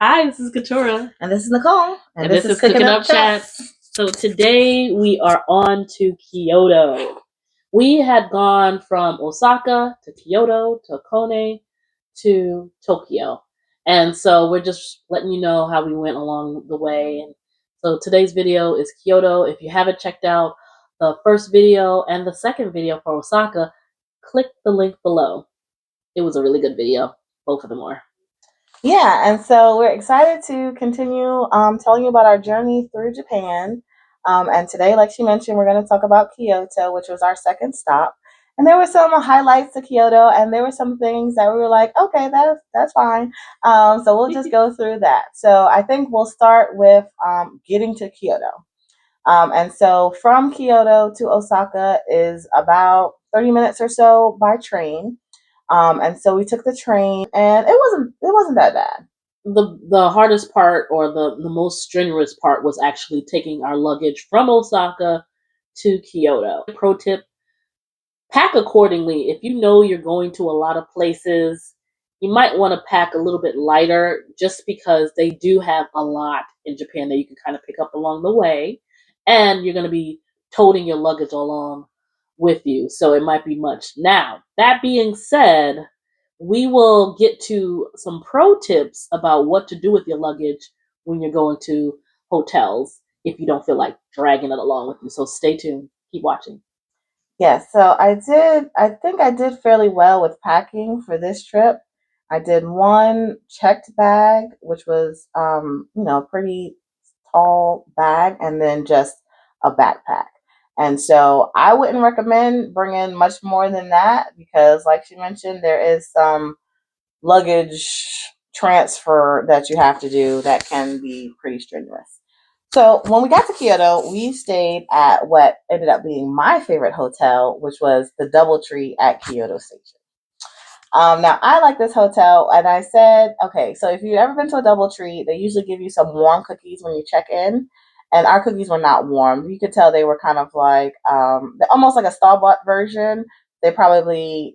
Hi, this is Katura. And this is Nicole. And this is Cooking Up Chats. So today we are on to Kyoto. We had gone from Osaka to Kyoto to Kone to Tokyo. And so we're just letting you know how we went along the way. And so today's video is Kyoto. If you haven't checked out the first video and the second video for Osaka, click the link below. It was a really good video. Both of them are. Yeah, and so we're excited to continue telling you about our journey through Japan. And today, like she mentioned, we're going to talk about Kyoto, which was our second stop. And there were some highlights to Kyoto, and there were some things that we were like, okay, that's fine. So we'll just go through that. So I think we'll start with getting to Kyoto. And so from Kyoto to Osaka is about 30 minutes or so by train. And so we took the train, and it wasn't that bad. The hardest part, or the most strenuous part, was actually taking our luggage from Osaka to Kyoto. Pro tip: pack accordingly. If you know you're going to a lot of places, you might want to pack a little bit lighter, just because they do have a lot in Japan that you can kind of pick up along the way, and you're going to be toting your luggage along with you, so it might be much. Now, that being said, we will get to some pro tips about what to do with your luggage when you're going to hotels if you don't feel like dragging it along with you. So stay tuned. Keep watching. Yes, so I think I did fairly well with packing for this trip. I did one checked bag, which was, pretty tall bag, and then just a backpack. And so I wouldn't recommend bringing much more than that because, like she mentioned, there is some luggage transfer that you have to do that can be pretty strenuous. So when we got to Kyoto, we stayed at what ended up being my favorite hotel, which was the DoubleTree at Kyoto Station. Now, I like this hotel, and I said, okay, so if you've ever been to a DoubleTree, they usually give you some warm cookies when you check in, and our cookies were not warm. You could tell they were kind of like, almost like a Starbucks version. They probably,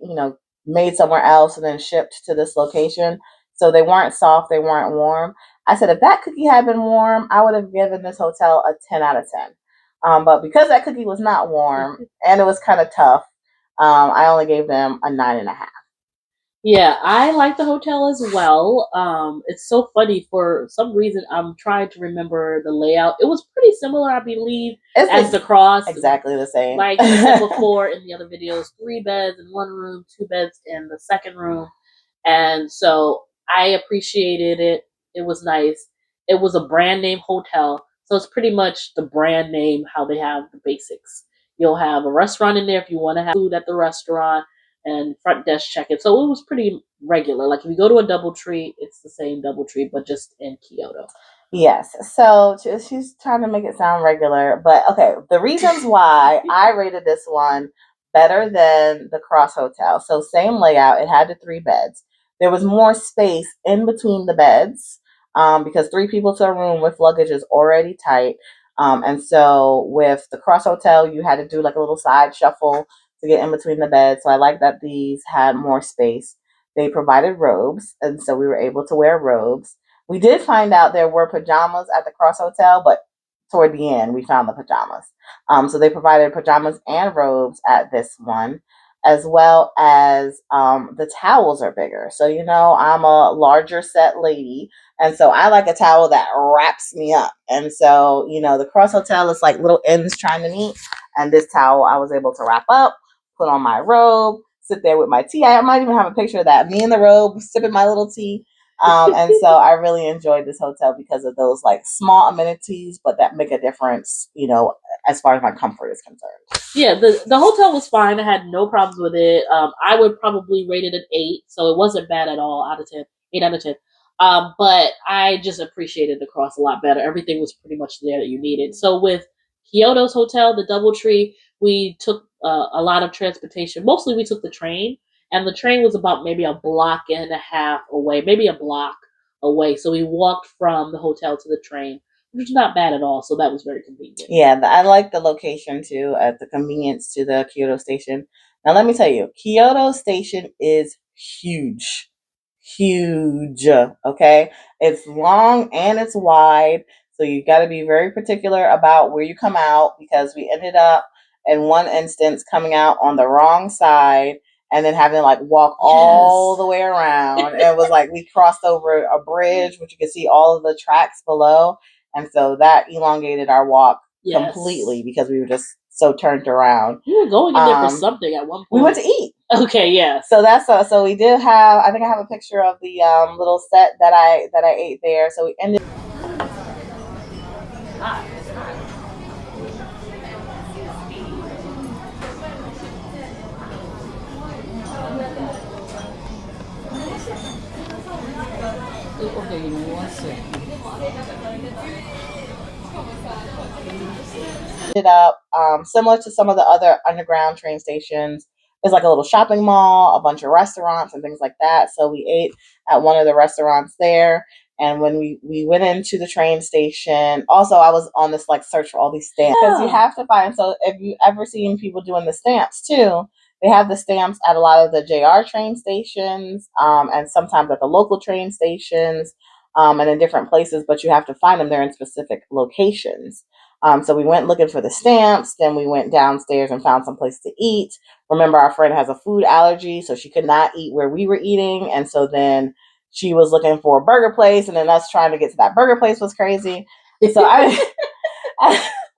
made somewhere else and then shipped to this location. So they weren't soft, they weren't warm. I said, if that cookie had been warm, I would have given this hotel a 10 out of 10. But because that cookie was not warm and it was kind of tough, I only gave them a 9.5. Yeah, I like the hotel as well. It's so funny. For some reason, I'm trying to remember the layout. It was pretty similar, I believe, as the Cross. Exactly the same. Like I said before in the other videos, 3 beds in one room, 2 beds in the second room. And so I appreciated it. It was nice. It was a brand name hotel. So it's pretty much the brand name, how they have the basics. You'll have a restaurant in there if you want to have food at the restaurant, and front desk check-in. So it was pretty regular. Like if you go to a DoubleTree, it's the same DoubleTree, but just in Kyoto. Yes. So she's trying to make it sound regular, but okay. The reasons why I rated this one better than the Cross Hotel. So same layout. It had the 3 beds. There was more space in between the beds because 3 people to a room with luggage is already tight. And so with the Cross Hotel, you had to do like a little side shuffle to get in between the beds. So I like that these had more space. They provided robes, and so we were able to wear robes. We did find out there were pajamas at the Cross Hotel, but toward the end, we found the pajamas. So they provided pajamas and robes at this one, as well as the towels are bigger. So, I'm a larger set lady, and so I like a towel that wraps me up. And so, the Cross Hotel is like little ends trying to meet, and this towel I was able to wrap up, put on my robe, sit there with my tea. I might even have a picture of that. Me in the robe, sipping my little tea. And so I really enjoyed this hotel because of those like small amenities, but that make a difference, as far as my comfort is concerned. Yeah, the hotel was fine. I had no problems with it. I would probably rate it an 8, so it wasn't bad at all. Out of 10, 8 out of 10. But I just appreciated the Cross a lot better. Everything was pretty much there that you needed. So with Kyoto's hotel, the DoubleTree, we took a lot of transportation. Mostly we took the train, and the train was about maybe a block and a half away, maybe a block away. So we walked from the hotel to the train, which is not bad at all. So that was very convenient. Yeah, I like the location too, at the convenience to the Kyoto station. Now let me tell you, Kyoto station is huge. huge. Okay, it's long and it's wide, so you got to be very particular about where you come out, because we ended up in one instance coming out on the wrong side and then having to like walk all the way around. And it was like we crossed over a bridge, which you could see all of the tracks below, and so that elongated our walk completely because we were just so turned around. We were going in there for something at one point. We went to eat. Okay, yeah. So that's so we did have. I think I have a picture of the little set that I ate there. So we ended. Okay, give me 1 second. Ended up similar to some of the other underground train stations. There's like a little shopping mall, a bunch of restaurants and things like that. So we ate at one of the restaurants there. And when we went into the train station, also I was on this like search for all these stamps, because you have to find. So if you ever seen people doing the stamps too, they have the stamps at a lot of the JR train stations, and sometimes at the local train stations, and in different places. But you have to find them. They're in specific locations. So we went looking for the stamps. Then we went downstairs and found some place to eat. Remember, our friend has a food allergy, so she could not eat where we were eating. And so then she was looking for a burger place, and then us trying to get to that burger place was crazy. So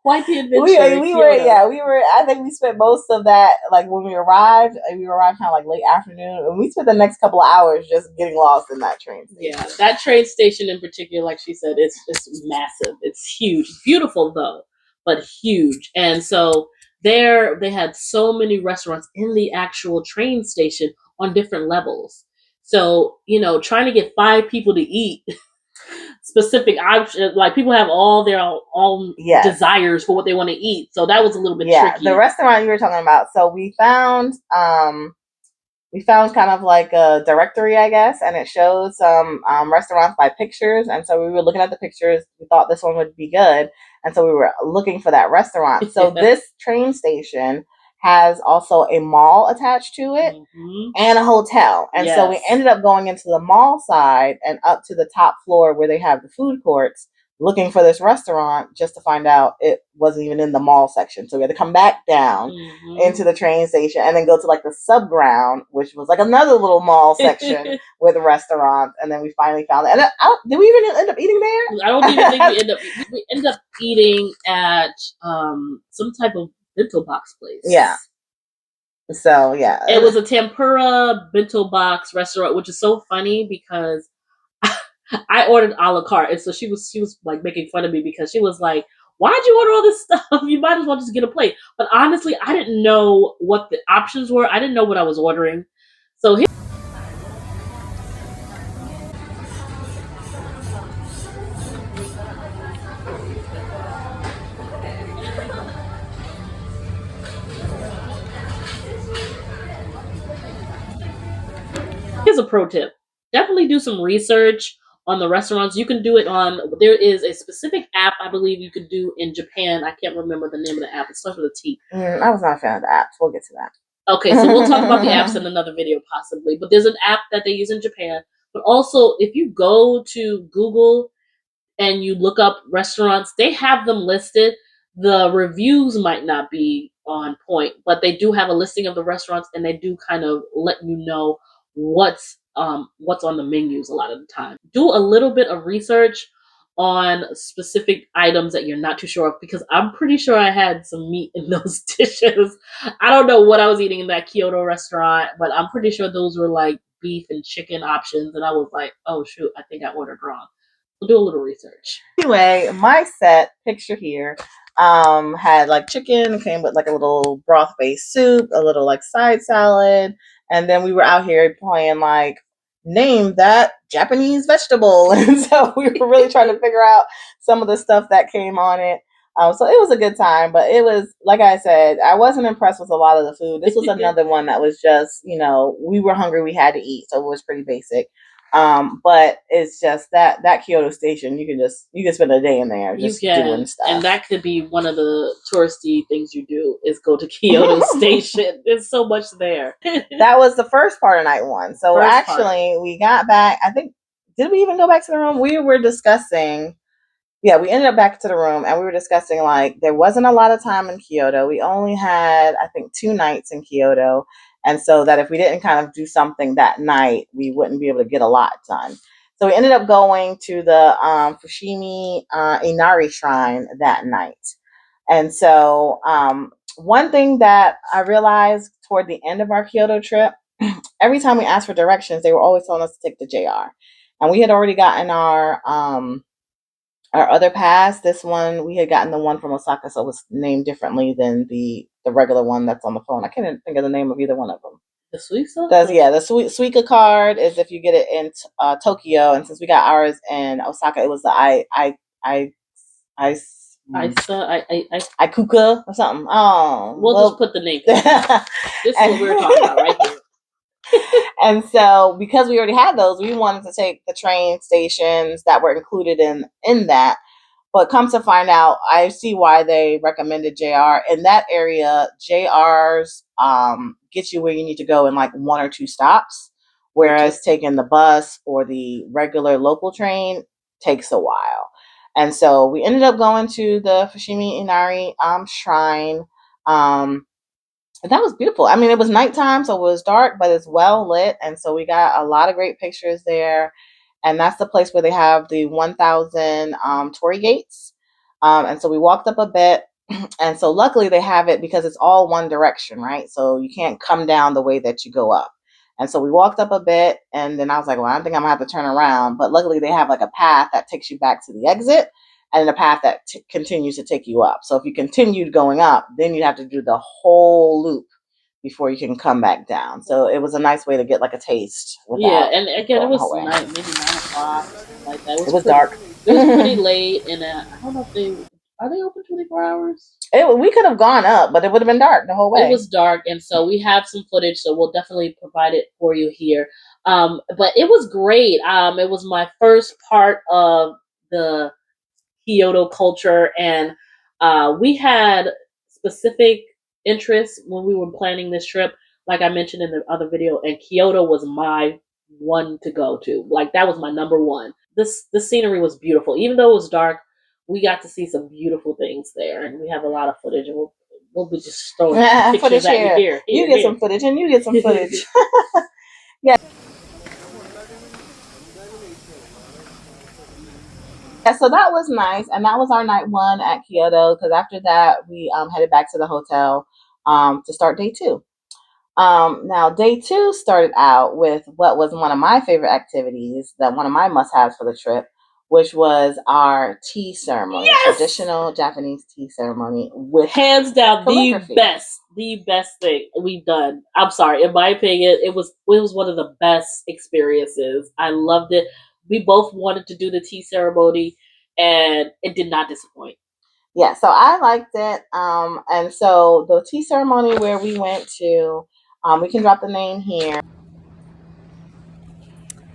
quite the adventure. We were. I think we spent most of that, like when we arrived kind of like late afternoon, and we spent the next couple of hours just getting lost in that train station. Yeah, that train station in particular, like she said, it's massive. It's huge. It's beautiful though, but huge. And so there, they had so many restaurants in the actual train station on different levels. So, trying to get 5 people to eat specific options, like people have all their own desires for what they want to eat. So that was a little bit tricky. The restaurant you were talking about. So we found kind of like a directory, I guess, and it showed some restaurants by pictures. And so we were looking at the pictures. We thought this one would be good. And so we were looking for that restaurant. So this train station has also a mall attached to it, and a hotel. And so we ended up going into the mall side and up to the top floor where they have the food courts, looking for this restaurant, just to find out it wasn't even in the mall section. So we had to come back down into the train station and then go to like the subground, which was like another little mall section with restaurants. And then we finally found it. And did we even end up eating there? I don't even think we ended up eating at some type of bento box place. Yeah. So yeah, it was a tempura bento box restaurant, which is so funny because I ordered a la carte, and so she was like making fun of me because she was like, "Why'd you order all this stuff? You might as well just get a plate." But honestly, I didn't know what the options were. I didn't know what I was ordering. So here's a pro tip. Definitely do some research on the restaurants. You can do it there is a specific app I believe you could do in Japan. I can't remember the name of the app. It starts with a T. I was not a fan of the apps. We'll get to that. Okay, so we'll talk about the apps in another video possibly. But there's an app that they use in Japan. But also, if you go to Google and you look up restaurants, they have them listed. The reviews might not be on point, but they do have a listing of the restaurants, and they do kind of let you know what's on the menus a lot of the time. Do a little bit of research on specific items that you're not too sure of, because I'm pretty sure I had some meat in those dishes. I don't know what I was eating in that Kyoto restaurant, but I'm pretty sure those were like beef and chicken options, and I was like, oh shoot, I think I ordered wrong. We'll do a little research. Anyway, my set picture here had like chicken, came with like a little broth-based soup, a little like side salad, and then we were out here playing like name that Japanese vegetable. And so we were really trying to figure out some of the stuff that came on it. So it was a good time, but it was, like I said, I wasn't impressed with a lot of the food. This was another one that was just, we were hungry, we had to eat, so it was pretty basic. But it's just that Kyoto station, you can spend a day in there You just doing can, stuff. and that could be one of the touristy things you do is go to Kyoto Station. There's so much there. That was the first part of night one. So First actually, we got back. I think did we even go back to the room? We were discussing. Yeah, we ended up back to the room, and we were discussing like there wasn't a lot of time in Kyoto. We only had I think 2 nights in Kyoto, and so that if we didn't kind of do something that night, we wouldn't be able to get a lot done. So we ended up going to the Fushimi Inari Shrine that night. And so, one thing that I realized toward the end of our Kyoto trip, every time we asked for directions, they were always telling us to take the JR. And we had already gotten our other pass. This one we had gotten the one from Osaka, so it was named differently than the regular one that's on the phone. I can't even think of the name of either one of them. The Suica? The Suica card is if you get it in Tokyo, and since we got ours in Osaka, it was the I Ikuka or something. Oh, we'll just put the name. This is what we were talking about right here. And so, because we already had those, we wanted to take the train stations that were included in that. But come to find out, I see why they recommended JR in that area. JRs get you where you need to go in like 1 or 2 stops, whereas taking the bus or the regular local train takes a while. And so we ended up going to the Fushimi Inari shrine. That was beautiful. I mean, it was nighttime, so it was dark, but it's well lit. And so we got a lot of great pictures there. And that's the place where they have the 1,000 torii gates. And so we walked up a bit. And so luckily they have it because it's all one direction, right? So you can't come down the way that you go up. And so we walked up a bit, and then I was like, well, I don't think I'm going to have to turn around. But luckily they have like a path that takes you back to the exit and a path that continues to take you up. So if you continued going up, then you'd have to do the whole loop before you can come back down. So it was a nice way to get like a taste. Yeah, and again, it was night, maybe 9 o'clock, something like that. It was dark. It was pretty late, and I don't know if they open 24 hours. We could have gone up, but it would have been dark the whole way. It was dark, and so we have some footage, so we'll definitely provide it for you here. But it was great. It was my first part of the Kyoto culture, and we had specific interests when we were planning this trip. Like I mentioned in the other video, and Kyoto was my one to go to. Like that was my number one. The scenery was beautiful, even though it was dark. We got to see some beautiful things there, and we have a lot of footage. And we'll be just throwing pictures at you here. You get some footage, and you get some footage. Yeah. Yeah, so that was nice, and that was our night one at Kyoto. Because after that, we headed back to the hotel to start day 2. Now, day 2 started out with what was one of my favorite activities, that one of my must-haves for the trip, which was our tea ceremony, traditional Japanese tea ceremony with hands down the best thing we've done. I'm sorry, in my opinion, it was one of the best experiences. I loved it. We both wanted to do the tea ceremony, and it did not disappoint. Yeah, so I liked it. And so the tea ceremony where we went to, we can drop the name here.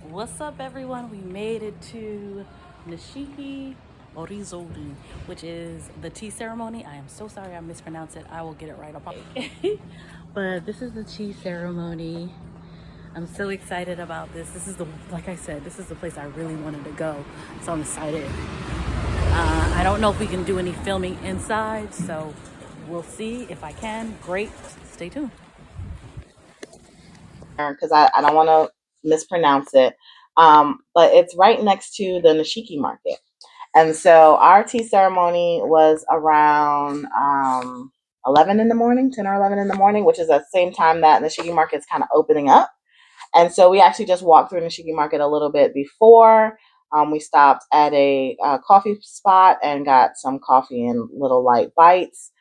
What's up, everyone? We made it to Nishiki Orizori, which is the tea ceremony. I am so sorry I mispronounced it. I will get it right up. But this is the tea ceremony. I'm so excited about this. Like I said, this is the place I really wanted to go. So I'm excited. I don't know if we can do any filming inside, so we'll see. If I can, great. Stay tuned. Because I don't want to mispronounce it. But it's right next to the Nishiki market. And so our tea ceremony was around 11 in the morning, 10 or 11 in the morning, which is the same time that Nishiki market is kind of opening up. And so we actually just walked through Nishiki market a little bit before. We stopped at a coffee spot and got some coffee in little light bites.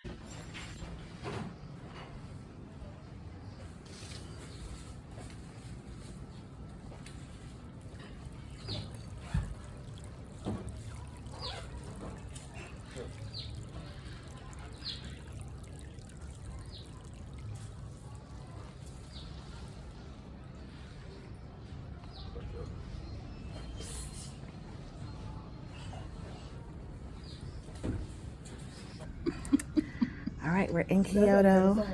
right, we're in Kyoto.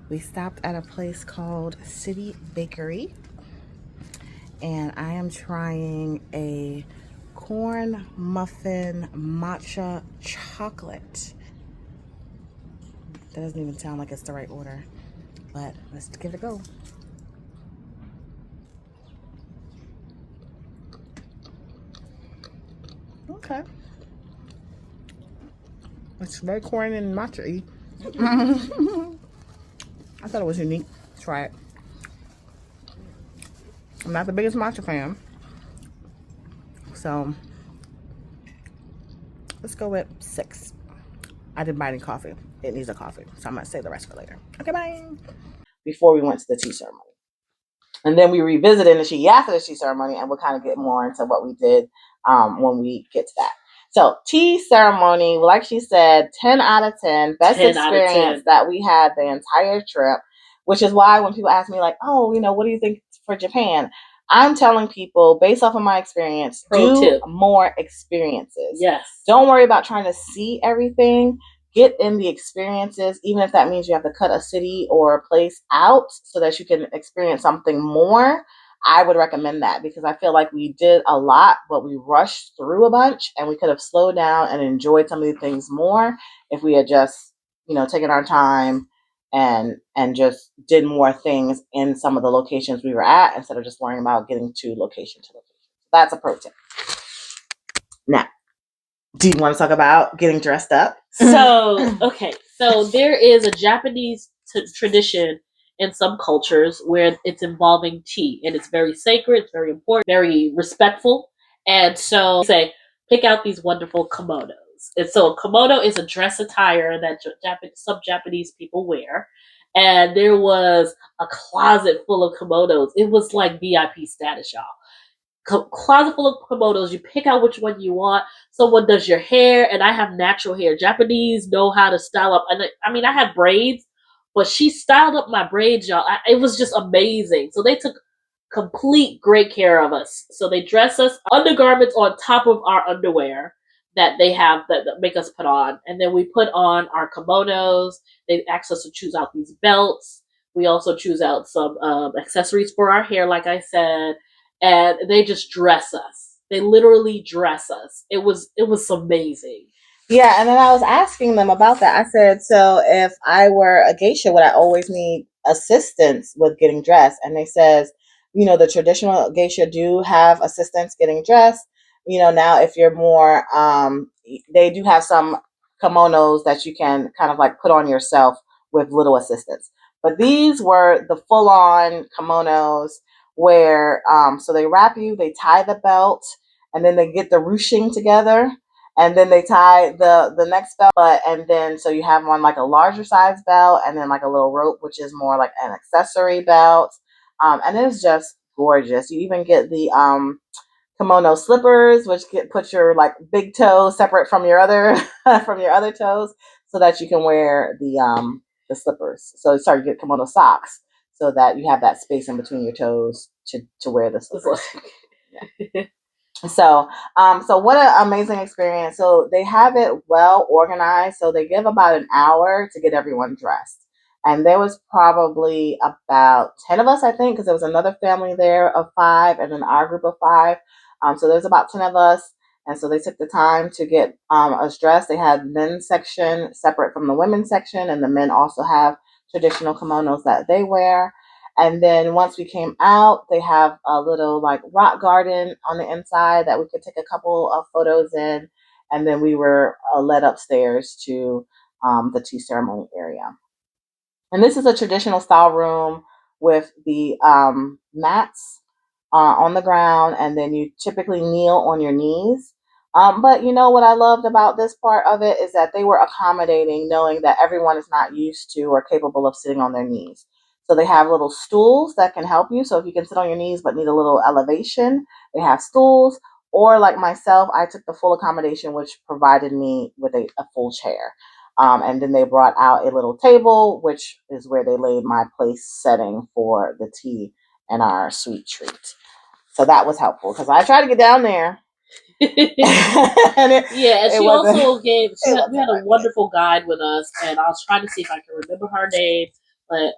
We stopped at a place called City Bakery, and I am trying a corn muffin matcha chocolate. That doesn't even sound like it's the right order, but let's give it a go. Okay. It's very corn and matcha-y. I thought it was unique. Try it. I'm not the biggest matcha fan, so let's go with 6. I didn't buy any coffee. It needs a coffee, so I'm gonna save the rest for later. Okay, bye. Before we went to the tea ceremony, and then we revisited Nishiki after the tea ceremony, and we'll kind of get more into what we did when we get to that. So tea ceremony, like she said, 10 out of 10, best 10 experience that we had the entire trip, which is why when people ask me like, oh, what do you think for Japan? I'm telling people based off of my experience, do more experiences. Yes. Don't worry about trying to see everything. Get in the experiences, even if that means you have to cut a city or a place out so that you can experience something more. I would recommend that because I feel like we did a lot, but we rushed through a bunch and we could have slowed down and enjoyed some of these things more if we had just, taken our time and just did more things in some of the locations we were at instead of just worrying about getting to location to location. That's a pro tip. Now, do you want to talk about getting dressed up? So, okay. So there is a Japanese tradition in some cultures where it's involving tea, and it's very sacred, it's very important, very respectful. And so say, pick out these wonderful kimonos. And so a kimono is a dress attire that some Japanese people wear. And there was a closet full of kimonos. It was like VIP status, y'all. Closet full of kimonos. You pick out which one you want. Someone does your hair, and I have natural hair. Japanese know how to style up. And I had braids, but she styled up my braids, y'all. It was just amazing. So they took complete great care of us. So they dress us undergarments on top of our underwear that they have that make us put on, and then we put on our kimonos. They asked us to choose out these belts. We also choose out some accessories for our hair, like I said. And they just dress us. They literally dress us. It was amazing. Yeah, and then I was asking them about that. I said, so if I were a geisha, would I always need assistance with getting dressed? And they says, the traditional geisha do have assistance getting dressed. Now if you're more, they do have some kimonos that you can kind of like put on yourself with little assistance. But these were the full-on kimonos where so they wrap you, they tie the belt, and then they get the ruching together, and then they tie the next belt, and then so you have one like a larger size belt, and then like a little rope, which is more like an accessory belt, and it's just gorgeous. You even get the kimono slippers, which put your like big toe separate from your other from your other toes, so that you can wear the slippers. So sorry, you get kimono socks so that you have that space in between your toes to wear the slippers. Yeah. So what an amazing experience. So they have it well organized. So they give about an hour to get everyone dressed. And there was probably about 10 of us, I think, because there was another family there of 5 and then our group of 5. So there's about 10 of us. And so they took the time to get us dressed. They had men's section separate from the women's section, and the men also have traditional kimonos that they wear. And then once we came out, they have a little like rock garden on the inside that we could take a couple of photos in. And then we were led upstairs to the tea ceremony area. And this is a traditional style room with the mats on the ground, and then you typically kneel on your knees. But what I loved about this part of it is that they were accommodating, knowing that everyone is not used to or capable of sitting on their knees. So they have little stools that can help you. So if you can sit on your knees but need a little elevation, they have stools. Or like myself, I took the full accommodation, which provided me with a full chair. And then they brought out a little table, which is where they laid my place setting for the tea and our sweet treat. So that was helpful because I tried to get down there. And and she also gave. We had a right. wonderful guide with us, and I was trying to see if I can remember her name, but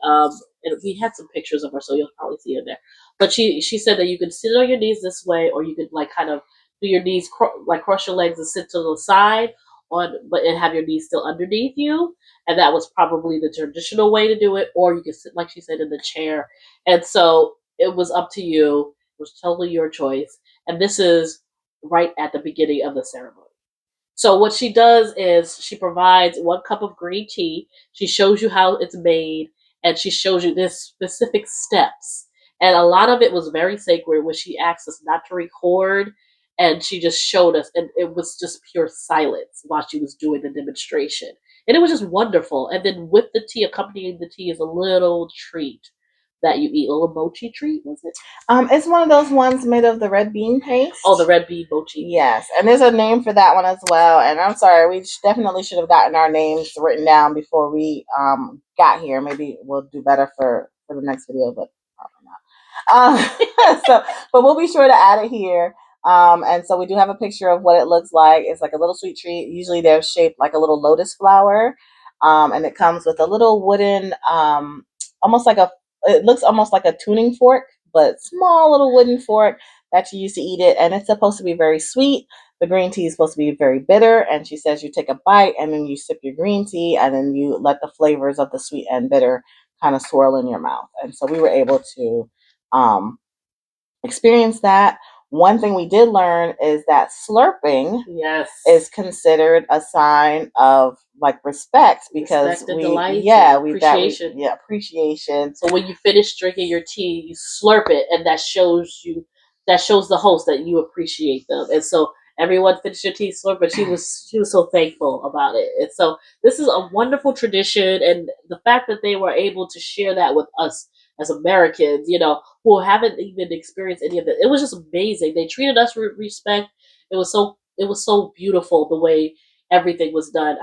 and we had some pictures of her, so you'll probably see her there. But she said that you could sit on your knees this way, or you could like kind of do your knees like cross your legs and sit to the side and have your knees still underneath you, and that was probably the traditional way to do it. Or you could sit, like she said, in the chair, and so it was up to you. It was totally your choice, and this is right at the beginning of the ceremony. So what she does is she provides 1 cup of green tea. She shows you how it's made, and she shows you this specific steps. And a lot of it was very sacred, where she asked us not to record, and she just showed us, and it was just pure silence while she was doing the demonstration, and it was just wonderful. And then with the tea, accompanying the tea, is a little treat that you eat, a little mochi treat, was it? It's one of those ones made of the red bean paste. Oh, the red bean mochi. Yes, and there's a name for that one as well. And I'm sorry, we definitely should have gotten our names written down before we got here. Maybe we'll do better for the next video, but probably not. But we'll be sure to add it here. And so we do have a picture of what it looks like. It's like a little sweet treat. Usually they're shaped like a little lotus flower, and it comes with a little wooden, almost like it looks almost like a tuning fork, but small little wooden fork that you use to eat it. And it's supposed to be very sweet. The green tea is supposed to be very bitter. And she says you take a bite and then you sip your green tea and then you let the flavors of the sweet and bitter kind of swirl in your mouth. And so we were able to experience that. One thing we did learn is that slurping is considered a sign of like respect, because appreciation. So when you finish drinking your tea, you slurp it, and that shows the host that you appreciate them. And so everyone finished your tea slurp, but she was so thankful about it. And so this is a wonderful tradition, and the fact that they were able to share that with us as Americans, who haven't even experienced any of it. It was just amazing. They treated us with respect. It was so beautiful the way everything was done.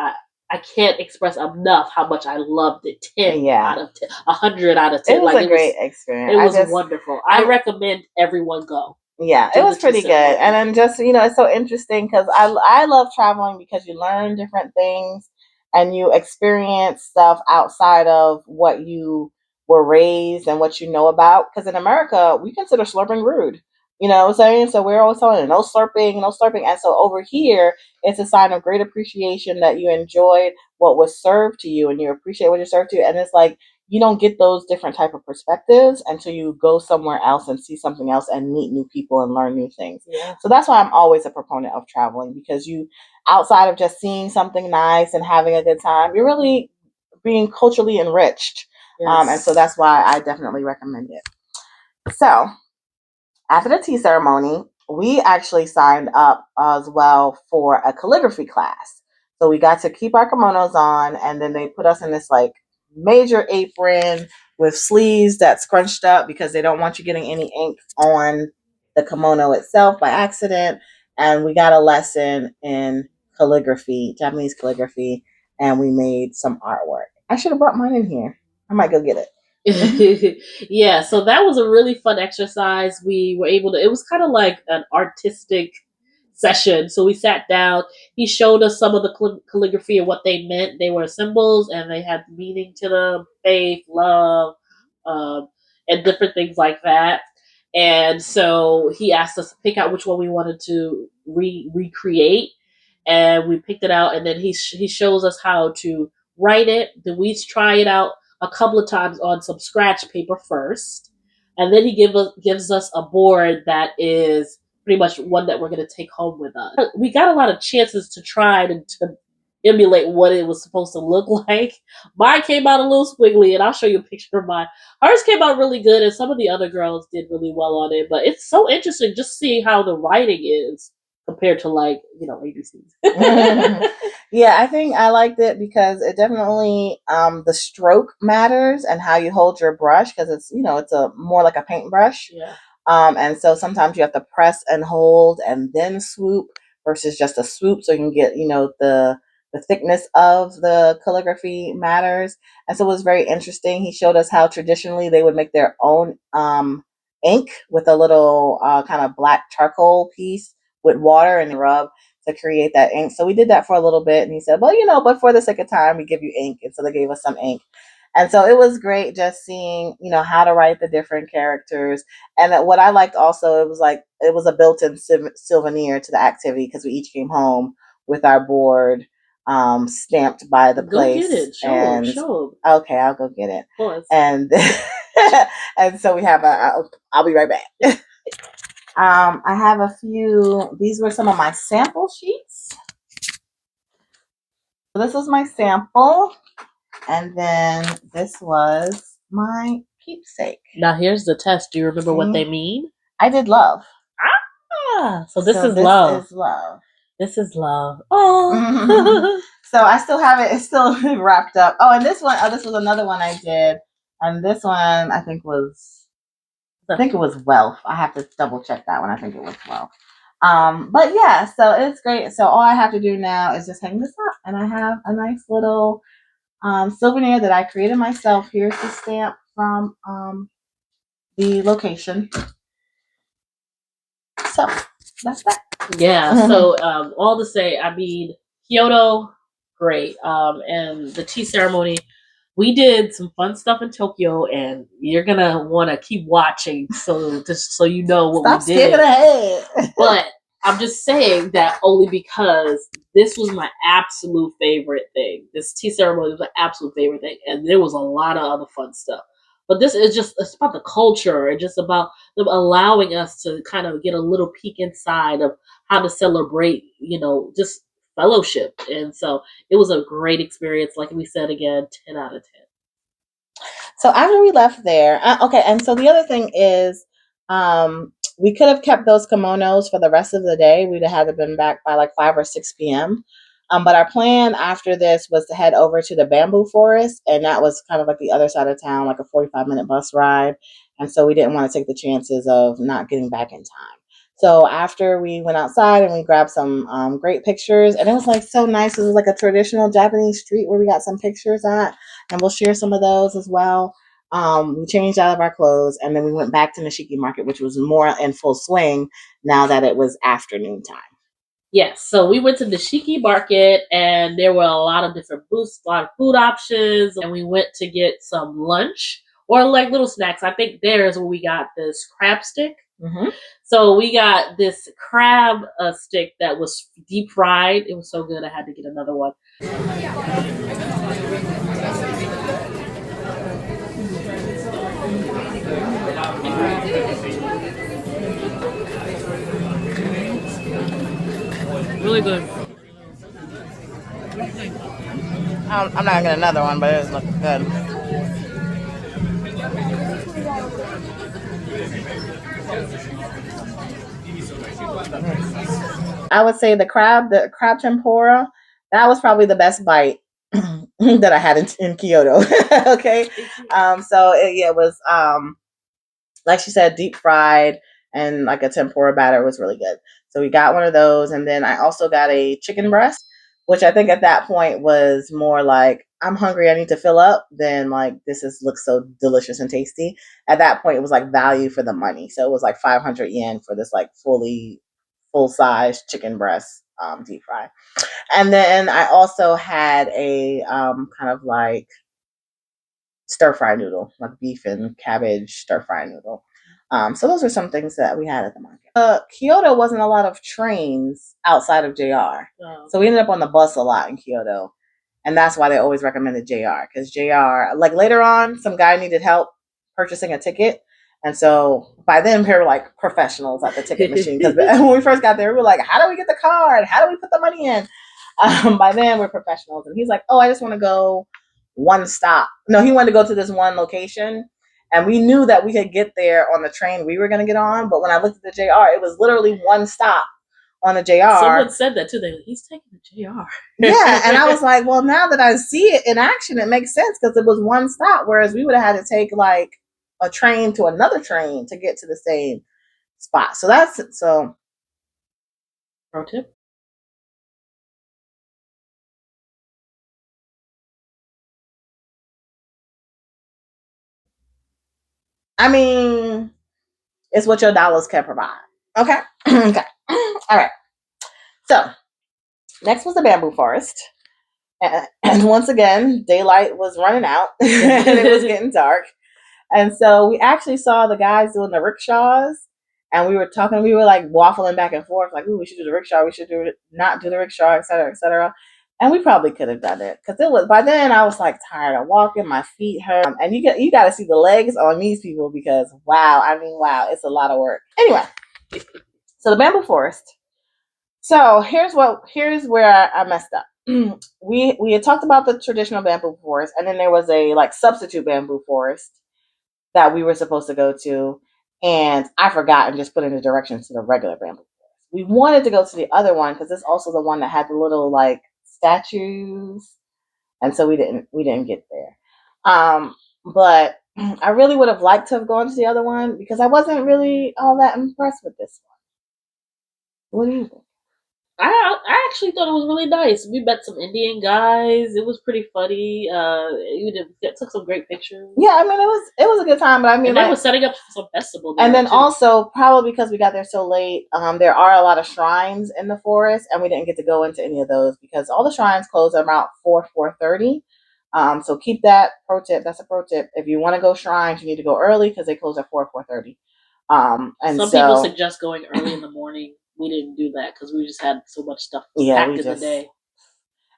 I can't express enough how much I loved it. 10 out of 10, 100 out of 10. It was a great experience. It was wonderful. I recommend everyone go. Yeah, it was pretty good. And then just, it's so interesting because I love traveling because you learn different things and you experience stuff outside of what you were raised and what you know about. Because in America, we consider slurping rude. You know what I'm saying? So we're always telling you, no slurping, no slurping. And so over here, it's a sign of great appreciation that you enjoyed what was served to you and you appreciate what you served to you. And it's like, you don't get those different type of perspectives until you go somewhere else and see something else and meet new people and learn new things. Yeah. So that's why I'm always a proponent of traveling, because you, outside of just seeing something nice and having a good time, you're really being culturally enriched. Yes. And so that's why I definitely recommend it. So after the tea ceremony, we actually signed up as well for a calligraphy class. So we got to keep our kimonos on, and then they put us in this like major apron with sleeves that scrunched up because they don't want you getting any ink on the kimono itself by accident. And we got a lesson in calligraphy, Japanese calligraphy, and we made some artwork. I should have brought mine in here. I might go get it. Yeah, so that was a really fun exercise. We were able to, it was kind of like an artistic session. So we sat down, he showed us some of the calligraphy and what they meant. They were symbols and they had meaning to them, faith, love, and different things like that. And so he asked us to pick out which one we wanted to recreate, and we picked it out. And then he shows us how to write it. Then we try it out a couple of times on some scratch paper first, and then he gives us a board that is pretty much one that we're going to take home with us. We got a lot of chances to try to emulate what it was supposed to look like. Mine came out a little squiggly, and I'll show you a picture of mine. Hers came out really good, and some of the other girls did really well on it. But it's so interesting just seeing how the writing is compared to ABCs. Yeah, I think I liked it because it definitely the stroke matters and how you hold your brush, because it's it's a more like a paintbrush. Yeah. And so sometimes you have to press and hold and then swoop versus just a swoop, so you can get the thickness of the calligraphy matters. And so it was very interesting. He showed us how traditionally they would make their own ink with a little kind of black charcoal piece with water and rub to create that ink. So we did that for a little bit, and he said, well, but for the sake of time, we give you ink. And so they gave us some ink. And so it was great just seeing, how to write the different characters. And that what I liked also, it was a built-in souvenir to the activity, because we each came home with our board stamped by the place. Go get it. Show 'em. Okay, I'll go get it. Pause. And and so we have I'll be right back. I have a few. These were some of my sample sheets. So this was my sample. And then this was my keepsake. Now here's the test. Do you remember what they mean? I did love. So this is love. This is love. This is love. Oh. So I still have it. It's still wrapped up. Oh, and this one. Oh, this was another one I did. And this one I think it was wealth. I have to double check that one. I think it was wealth. But yeah, so it's great. So all I have to do now is just hang this up, and I have a nice little souvenir that I created myself. Here's the stamp from the location. So that's that. Yeah. So all to say, I mean, Kyoto, great. And the tea ceremony, we did some fun stuff in Tokyo, and you're gonna want to keep watching, so just so you know what we did. Skipping ahead. But I'm just saying that only because this was my absolute favorite thing. This tea ceremony was my absolute favorite thing, and there was a lot of other fun stuff. But this is it's about the culture, and just about them allowing us to kind of get a little peek inside of how to celebrate, just fellowship. And so it was a great experience. Like we said again, 10 out of 10. So after we left there, okay, and so the other thing is, we could have kept those kimonos for the rest of the day. We'd have had to been back by like 5 or 6 p.m. But our plan after this was to head over to the bamboo forest, and that was kind of like the other side of town, like a 45-minute bus ride. And so we didn't want to take the chances of not getting back in time. So after we went outside and we grabbed some great pictures, and it was like so nice. It was like a traditional Japanese street where we got some pictures at, and we'll share some of those as well. We changed out of our clothes, and then we went back to Nishiki Market, which was more in full swing now that it was afternoon time. Yes, so we went to the Nishiki Market, and there were a lot of different booths, a lot of food options, and we went to get some lunch or like little snacks. I think there's where we got this crab stick. Mm-hmm. So we got this crab stick that was deep fried. It was so good, I had to get another one. Really good. I'm not gonna get another one, but it was looking good. I would say the crab tempura, that was probably the best bite that I had in Kyoto. Okay. So it was, like she said, deep fried, and like a tempura batter was really good. So we got one of those. And then I also got a chicken breast, which I think at that point was more like, I'm hungry, I need to fill up, than like, looks so delicious and tasty. At that point, it was like value for the money. So it was like 500 yen for this like full-size chicken breast deep fry. And then I also had a kind of like stir-fry noodle, like beef and cabbage stir-fry noodle. So those are some things that we had at the market. Kyoto wasn't a lot of trains outside of JR. Oh. So we ended up on the bus a lot in Kyoto. And that's why they always recommended JR. Because JR, like later on, some guy needed help purchasing a ticket. And so by then, we were like professionals at the ticket machine. Because when we first got there, we were like, how do we get the card? How do we put the money in? By then, we're professionals. And he's like, oh, I just want to go one stop. No, he wanted to go to this one location. And we knew that we could get there on the train we were going to get on. But when I looked at the JR, it was literally one stop on the JR. Someone said that too. They were like, he's taking the JR. Yeah. And I was like, well, now that I see it in action, it makes sense, because it was one stop. Whereas we would have had to take like a train to another train to get to the same spot. So that's it. So, pro tip. I mean, it's what your dollars can provide. Okay. Okay. All right. So next was the bamboo forest. And once again, daylight was running out and it was getting dark. And so we actually saw the guys doing the rickshaws, and we were talking, we were like waffling back and forth, like, ooh, we should do the rickshaw, we should not do the rickshaw, et cetera, et cetera. And we probably could have done it because it was, by then I was like tired of walking, my feet hurt. And you got to see the legs on these people because wow, it's a lot of work. Anyway, so the bamboo forest. So here's where I messed up. We had talked about the traditional bamboo forest, and then there was a like substitute bamboo forest that we were supposed to go to, and I forgot and just put in the directions to the regular bamboo forest. We wanted to go to the other one because it's also the one that had the little like statues, and so we didn't get there. But I really would have liked to have gone to the other one because I wasn't really all that impressed with this one. What do you think? I actually thought it was really nice. We met some Indian guys. It was pretty funny. Took some great pictures. Yeah, I mean it was a good time, but I mean and they were setting up some festival there, and then too. Also probably because we got there so late, there are a lot of shrines in the forest, and we didn't get to go into any of those because all the shrines close at about 4:30. So keep that pro tip. That's a pro tip. If you want to go shrines, you need to go early because they close at 4:30. And some people suggest going early in the morning. We didn't do that because we just had so much stuff packed in the day.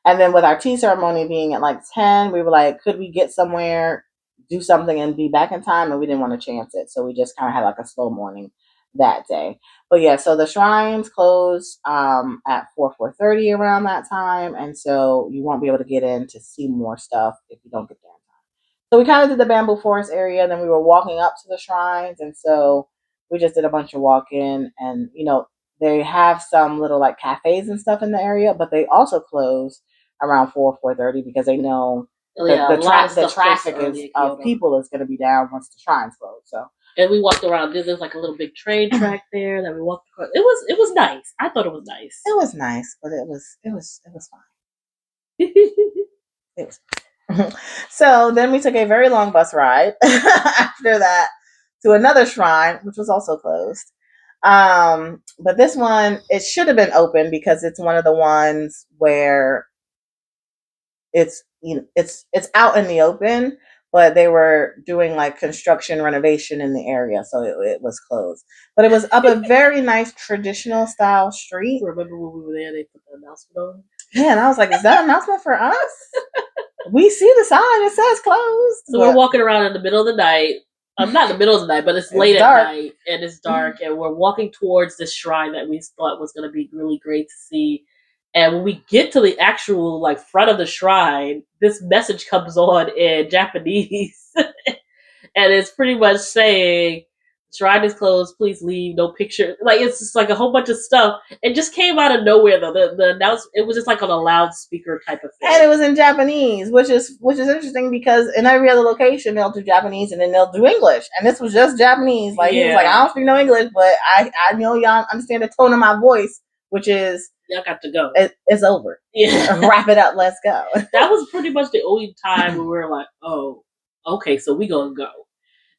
And then with our tea ceremony being at like 10, we were like, could we get somewhere, do something, and be back in time? And we didn't want to chance it. So we just kind of had like a slow morning that day. But yeah, so the shrines close at 4:30 around that time. And so you won't be able to get in to see more stuff if you don't get there in time. So we kind of did the bamboo forest area, and then we were walking up to the shrines. And so we just did a bunch of walking, and they have some little like cafes and stuff in the area, but they also close around 4:30 because they know the traffic of people is going to be down once the shrines close. So, and we walked around. There's like a little big train track there that we walked across. It was nice. I thought it was nice. It was nice, but it was fine. It was fine. So then we took a very long bus ride after that to another shrine, which was also closed. But this one, it should have been open because it's one of the ones where it's out in the open, but they were doing like construction renovation in the area, so it was closed. But it was up a very nice traditional style street. Remember when we were there, they put the announcement on? Yeah, and I was like, is that an announcement for us? We see the sign, it says closed. So we're walking around in the middle of the night. Not in the middle of the night, but it's late at night, and it's dark, and we're walking towards this shrine that we thought was going to be really great to see. And when we get to the actual like front of the shrine, this message comes on in Japanese, and it's pretty much saying, "Shrine is closed. Please leave. No picture." Like it's just like a whole bunch of stuff. It just came out of nowhere though. The announcement, it was just like on a loudspeaker type of thing, and it was in Japanese, which is interesting because in every other location they'll do Japanese and then they'll do English, and this was just Japanese. Like he was like, I don't speak no English, but I know y'all understand the tone of my voice, which is y'all got to go. It's over. Yeah, wrap it up. Let's go. That was pretty much the only time we were like, oh, okay, so we gonna go.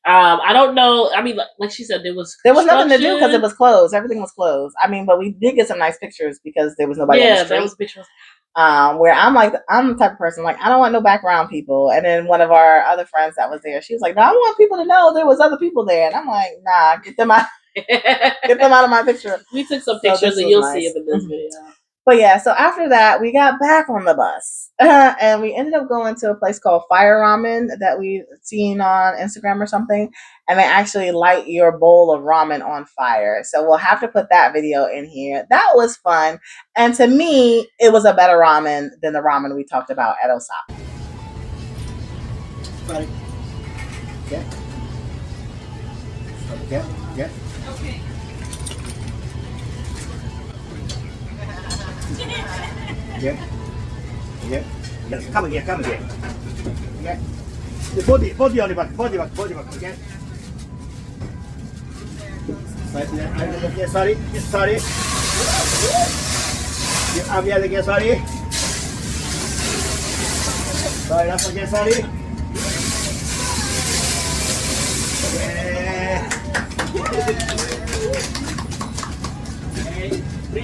I don't know. I mean, like she said, there was nothing to do because it was closed. Everything was closed. I mean, but we did get some nice pictures because there was nobody. Yeah, there was pictures. Where I'm the type of person like I don't want no background people. And then one of our other friends that was there, she was like, "No, I want people to know there was other people there." And I'm like, "Nah, get them out, get them out of my picture." We took some pictures, and you'll see them in this video. But yeah, so after that, we got back on the bus, and we ended up going to a place called Fire Ramen that we seen on Instagram or something, and they actually light your bowl of ramen on fire. So we'll have to put that video in here. That was fun, and to me, it was a better ramen than the ramen we talked about at Osaka. Sorry. Yeah. Yeah. Yeah. Okay. Yeah. Yeah. Yes. Come again. Come again. Yeah. The body on the back. Body back. Okay. Sorry. Sorry. I'm here again. Sorry. Sorry. That's again. Sorry. Yeah.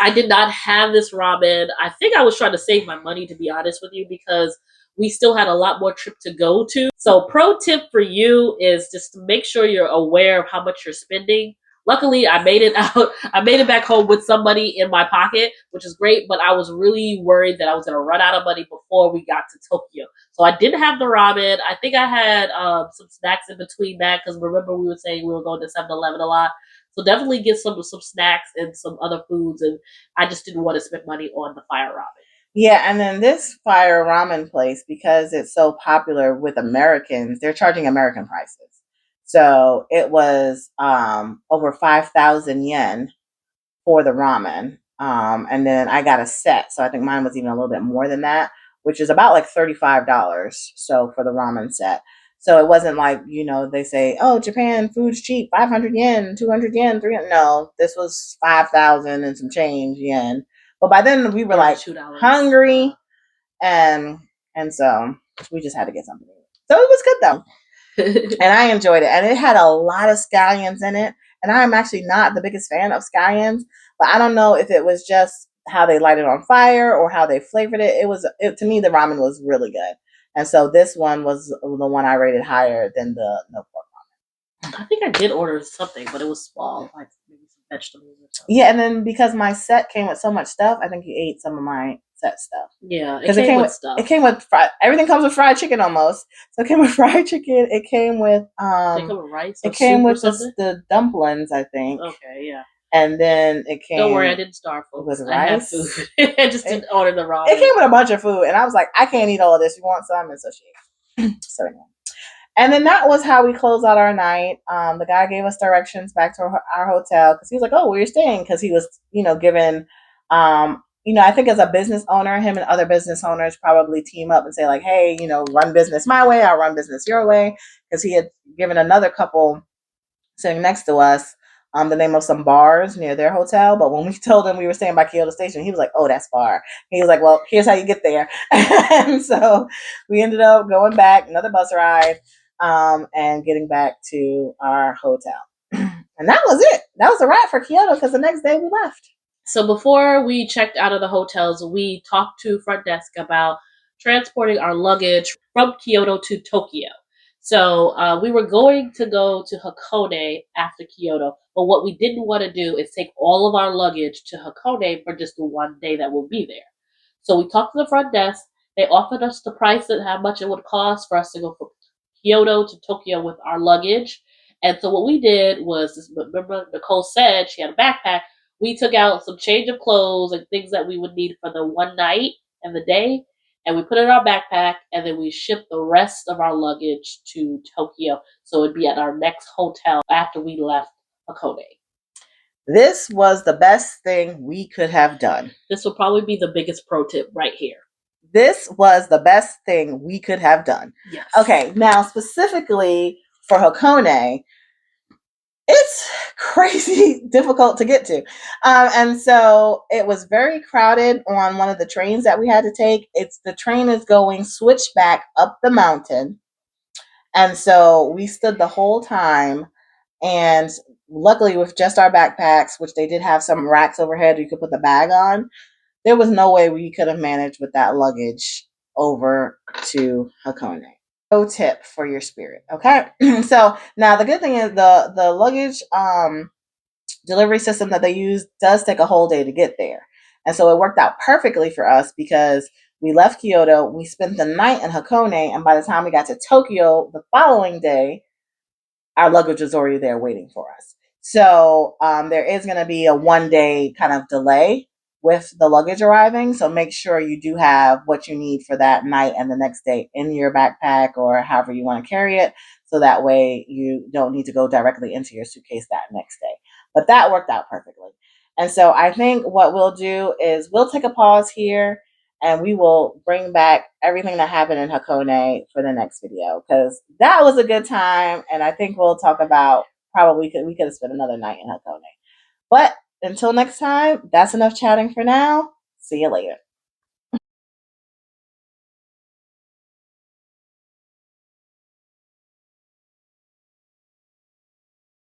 I did not have this ramen. I think I was trying to save my money, to be honest with you, because we still had a lot more trip to go to. So pro tip for you is just to make sure you're aware of how much you're spending. Luckily, I made it out. I made it back home with some money in my pocket, which is great, but I was really worried that I was going to run out of money before we got to Tokyo. So I didn't have the ramen. I think I had some snacks in between that, because remember we were saying we were going to 7-Eleven a lot. So definitely get some snacks and some other foods, and I just didn't want to spend money on the fire ramen. Yeah, and then this fire ramen place, because it's so popular with Americans, they're charging American prices. So it was over 5,000 yen for the ramen. And then I got a set, so I think mine was even a little bit more than that, which is about like $35. So for the ramen set. So it wasn't like, they say, oh, Japan food's cheap, 500 yen, 200 yen, 300. No, this was 5,000 and some change yen. But by then we were like $2. hungry, and so we just had to get something. So it was good though. And I enjoyed it. And it had a lot of scallions in it. And I'm actually not the biggest fan of scallions, but I don't know if it was just how they light it on fire or how they flavored it. To me, the ramen was really good. And so this one was the one I rated higher than the no pork ramen. I think I did order something, but it was small, like maybe some vegetables or something. Yeah, and then because my set came with so much stuff, I think you ate some of my set stuff. Yeah, it came with stuff. It came with fried. Everything comes with fried chicken almost. So it came with fried chicken. It came with They come with rice. It came with the dumplings, I think. Okay, yeah. And then it came. Don't worry, I didn't starve. With rice. I have food. I just didn't order the ramen. It came with a bunch of food, and I was like, I can't eat all of this. You want some? And so she ate. So anyway. And then that was how we closed out our night. The guy gave us directions back to our hotel, because he was like, "Oh, where you're staying?" Because he was, given, I think as a business owner, him and other business owners probably team up and say like, "Hey, run business my way, I'll run business your way." Because he had given another couple sitting next to us the name of some bars near their hotel. But when we told him we were staying by Kyoto Station, he was like, "Oh, that's far." He was like, "Well, here's how you get there." And so we ended up going back, another bus ride, and getting back to our hotel. And that was it. That was a wrap for Kyoto, because the next day we left. So before we checked out of the hotels, we talked to front desk about transporting our luggage from Kyoto to Tokyo. So we were going to go to Hakone after Kyoto, but what we didn't want to do is take all of our luggage to Hakone for just the one day that we'll be there. So we talked to the front desk. They offered us the price and how much it would cost for us to go from Kyoto to Tokyo with our luggage. And so what we did was, remember Nicole said she had a backpack. We took out some change of clothes and things that we would need for the one night and the day, and we put it in our backpack, and then we shipped the rest of our luggage to Tokyo, so it'd be at our next hotel after we left Hakone. This was the best thing we could have done. This will probably be the biggest pro tip right here. This was the best thing we could have done. Yes. Okay, now specifically for Hakone, it's crazy difficult to get to. And so it was very crowded on one of the trains that we had to take. The train is going switchback up the mountain. And so we stood the whole time, and luckily with just our backpacks, which they did have some racks overhead you could put the bag on, there was no way we could have managed with that luggage over to Hakone. No tip for your spirit, okay? So now the good thing is the luggage delivery system that they use does take a whole day to get there. And so it worked out perfectly for us, because we left Kyoto, we spent the night in Hakone, and by the time we got to Tokyo the following day, our luggage was already there waiting for us. So there is going to be a 1-day kind of delay with the luggage arriving. So make sure you do have what you need for that night and the next day in your backpack, or however you want to carry it. So that way you don't need to go directly into your suitcase that next day. But that worked out perfectly. And so I think what we'll do is we'll take a pause here, and we will bring back everything that happened in Hakone for the next video, because that was a good time. And I think we'll talk about we could have spent another night in Hakone. But until next time, that's enough chatting for now. See you later.